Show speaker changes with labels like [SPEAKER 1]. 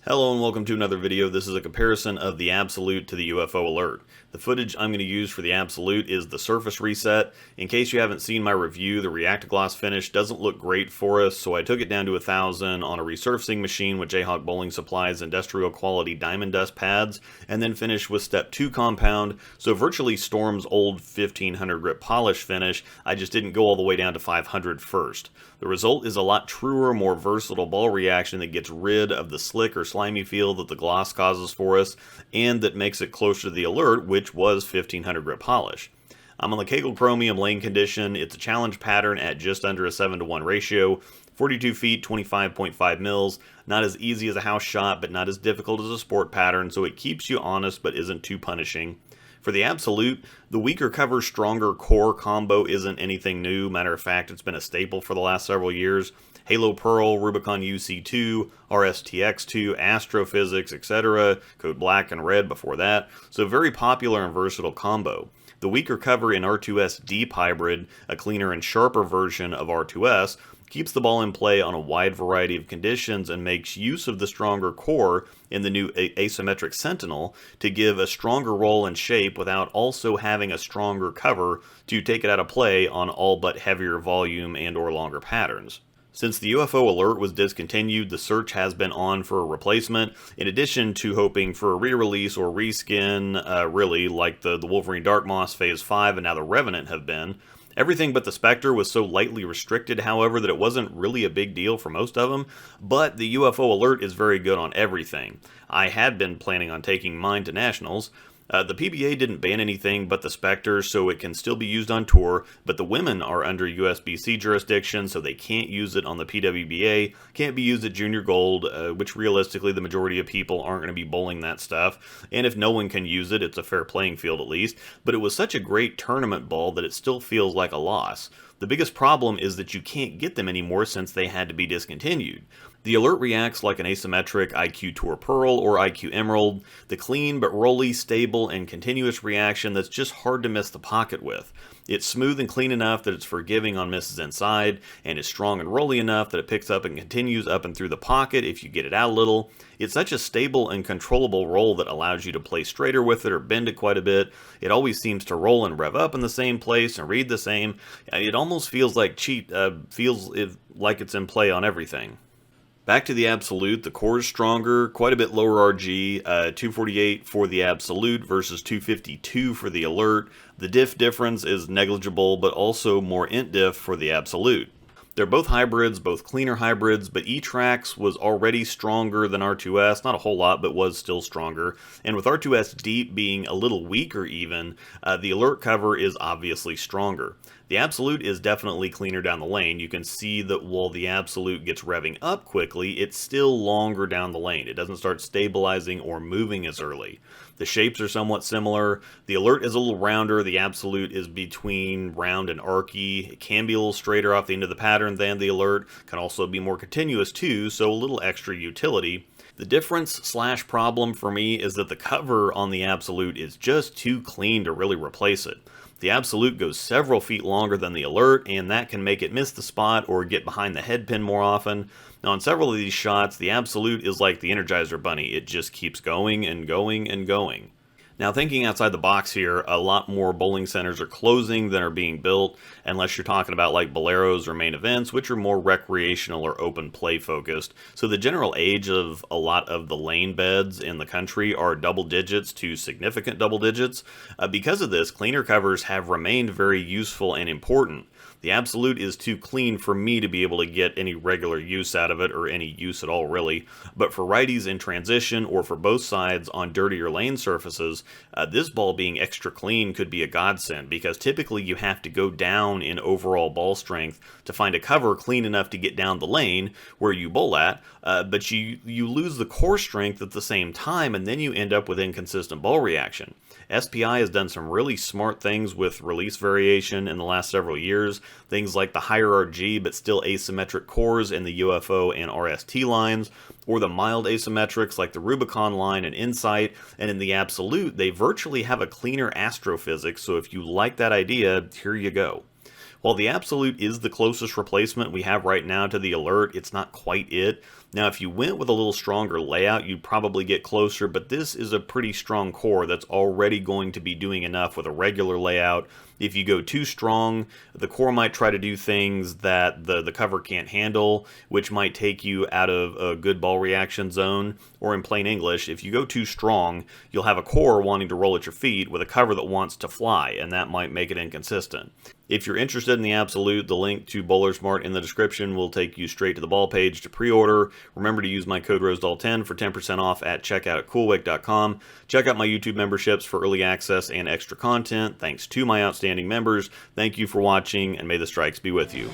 [SPEAKER 1] Hello and welcome to another video. This is a comparison of the Absolute to the UFO Alert. The footage I'm going to use for the Absolute is the surface reset. In case you haven't seen my review, the Reactogloss finish doesn't look great for us, so I took it down to 1,000 on a resurfacing machine with Jayhawk Bowling Supply's industrial quality diamond dust pads, and then finished with Step 2 compound, so virtually Storm's old 1500 grip polish finish. I just didn't go all the way down to 500 first. The result is a lot truer, more versatile ball reaction that gets rid of the slick or slimy feel that the gloss causes for us, and that makes it closer to the Alert, which was 1500 grip polish. I'm on the Kegel Chromium lane condition. It's a challenge pattern at just under a 7-to-1 ratio, 42 feet, 25.5 mils. Not as easy as a house shot, but not as difficult as a sport pattern, so it keeps you honest but isn't too punishing. For the Absolute, the weaker cover, stronger core combo isn't anything new. Matter of fact, it's been a staple for the last several years. Halo Pearl, Rubicon UC2, RSTX2, Astrophysics, etc. Code Black and Red before that. So very popular and versatile combo. The weaker cover in R2S Deep Hybrid, a cleaner and sharper version of R2S, keeps the ball in play on a wide variety of conditions and makes use of the stronger core in the new asymmetric Sentinel to give a stronger roll and shape without also having a stronger cover to take it out of play on all but heavier volume and or longer patterns. Since the UFO Alert was discontinued, the search has been on for a replacement, in addition to hoping for a re-release or reskin, really, like the Wolverine Dark Moss Phase 5 and now the Revenant have been. Everything but the Spectre was so lightly restricted, however, that it wasn't really a big deal for most of them, but the UFO Alert is very good on everything. I had been planning on taking mine to Nationals. The PBA didn't ban anything but the Spectre, so it can still be used on tour, but the women are under USBC jurisdiction, so they can't use it on the PWBA, can't be used at Junior Gold, which realistically the majority of people aren't going to be bowling that stuff, and if no one can use it, it's a fair playing field at least, but it was such a great tournament ball that it still feels like a loss. The biggest problem is that you can't get them anymore since they had to be discontinued. The Alert reacts like an asymmetric IQ Tour Pearl or IQ Emerald, the clean but rolly, stable, and continuous reaction that's just hard to miss the pocket with. It's smooth and clean enough that it's forgiving on misses inside, and is strong and rolly enough that it picks up and continues up and through the pocket if you get it out a little. It's such a stable and controllable roll that allows you to play straighter with it or bend it quite a bit. It always seems to roll and rev up in the same place and read the same. It almost feels like like it's in play on everything. Back to the Absolute, the core is stronger, quite a bit lower RG, 248 for the Absolute versus 252 for the Alert. The diff difference is negligible, but also more int diff for the Absolute. They're both hybrids, both cleaner hybrids, but E-Trax was already stronger than R2S, not a whole lot, but was still stronger. And with R2S Deep being a little weaker even, the Alert cover is obviously stronger. The Absolute is definitely cleaner down the lane. You can see that while the Absolute gets revving up quickly, it's still longer down the lane. It doesn't start stabilizing or moving as early. The shapes are somewhat similar. The Alert is a little rounder. The Absolute is between round and archy. It can be a little straighter off the end of the pattern than the Alert. Can also be more continuous too, so a little extra utility. The difference/problem for me is that the cover on the Absolute is just too clean to really replace it. The Absolute goes several feet longer than the Alert, and that can make it miss the spot or get behind the head pin more often. Now, on several of these shots, the Absolute is like the Energizer Bunny. It just keeps going and going and going. Now, thinking outside the box here, a lot more bowling centers are closing than are being built, unless you're talking about like Boleros or main events, which are more recreational or open play focused. So the general age of a lot of the lane beds in the country are double digits to significant double digits. Because of this, cleaner covers have remained very useful and important. The Absolute is too clean for me to be able to get any regular use out of it, or any use at all really, but for righties in transition or for both sides on dirtier lane surfaces, this ball being extra clean could be a godsend, because typically you have to go down in overall ball strength to find a cover clean enough to get down the lane where you bowl at, but you lose the core strength at the same time, and then you end up with inconsistent ball reaction. SPI has done some really smart things with release variation in the last several years, things like the higher RG but still asymmetric cores in the UFO and RST lines, or the mild asymmetrics like the Rubicon line and Insight, and in the Absolute they virtually have a cleaner astrophysics, so if you like that idea, here you go. While the Absolute is the closest replacement we have right now to the Alert, it's not quite it. Now, if you went with a little stronger layout, you'd probably get closer, but this is a pretty strong core that's already going to be doing enough with a regular layout. If you go too strong, the core might try to do things that the cover can't handle, which might take you out of a good ball reaction zone. Or in plain English, if you go too strong, you'll have a core wanting to roll at your feet with a cover that wants to fly, and that might make it inconsistent. If you're interested in the Absolute, the link to Bowler's Mart in the description will take you straight to the ball page to pre-order. Remember to use my code Rosdahl10 for 10% off at checkout at CoolWick.com. Check out my YouTube memberships for early access and extra content. Thanks to my outstanding members. Thank you for watching, and may the strikes be with you.